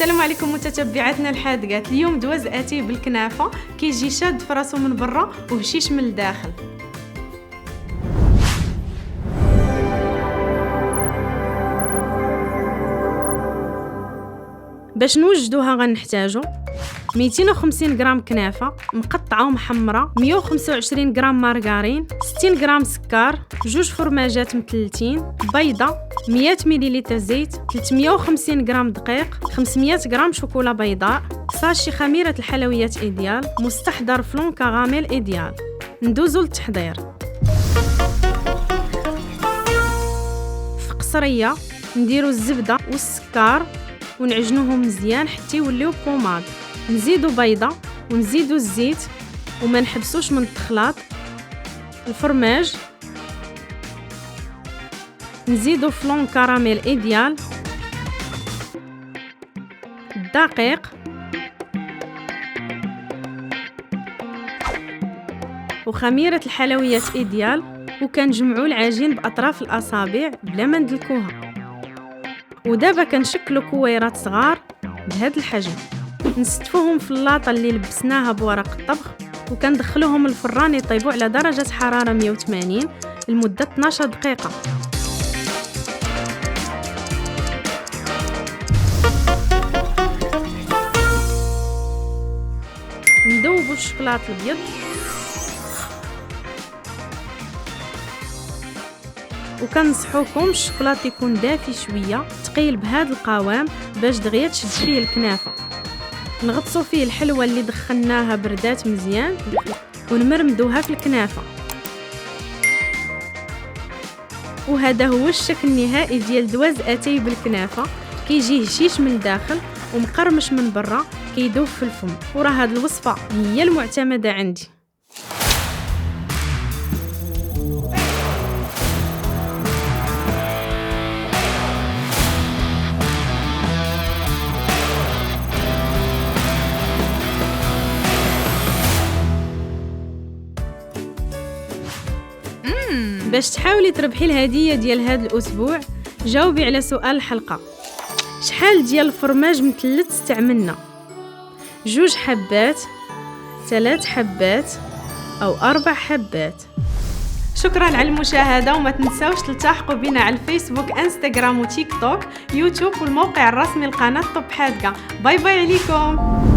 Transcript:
السلام عليكم متتبعاتنا الحادقات. اليوم دواز اتاي بالكنافه كيجي شاد في راسو من برا وهشيش من الداخل. باش نوجدوها غنحتاجو 250 غرام كنافه مقطعه ومحمره، 125 غرام مارغرين، 60 غرام سكر، 2 فرماجات مثلثين، بيضه، 100 ملل زيت، 350 غرام دقيق، 500 غرام شوكولا بيضاء، ساشي خميره الحلويات ايديال، مستحضر فلون كراميل ايديال. ندوزو للتحضير. في قصريه نديرو الزبده والسكر ونعجنوهم مزيان حتى يوليو بوماد. نزيدو بيضه ونزيدو الزيت وما نحبسوش من التخلاط. الفرماج نزيدو فلون كراميل ايديال، الدقيق وخميره الحلويات ايديال، وكنجمعوا العجين باطراف الاصابع بلا ما ندلكوها. ودابا كنشكلوا كويرات صغار بهذا الحجم، نستفوهم في اللاطه اللي لبسناها بورق الطبخ، وكندخلوهم الفران يطيبوا على درجه حراره 180 لمده 12 دقيقه. ندوبوا الشوكولاط الابيض وكنصحوكم الشوكولاط يكون دافي شويه ثقيل بهذا القوام باش دغيا تشد فيه الكنافه. نغطسوا فيه الحلوه اللي دخلناها بردات مزيان ونمرمدوها في الكنافه. وهذا هو الشكل النهائي ديال دواز اتاي بالكنافه، كيجي هشيش من الداخل ومقرمش من برا، كيدوب في الفم. وراه هذه الوصفه هي المعتمده عندي. باش تحاولي تربحي الهديه ديال هذا الاسبوع، جاوبي على سؤال الحلقه: شحال ديال الفرماج مثلث استعملنا؟ 2 حبات، 3 حبات او 4 حبات؟ شكرا على المشاهده، وما تنساوش تلتحقوا بنا على الفيسبوك، انستغرام وتيك توك، يوتيوب والموقع الرسمي لقناه طب حادقه. باي باي عليكم.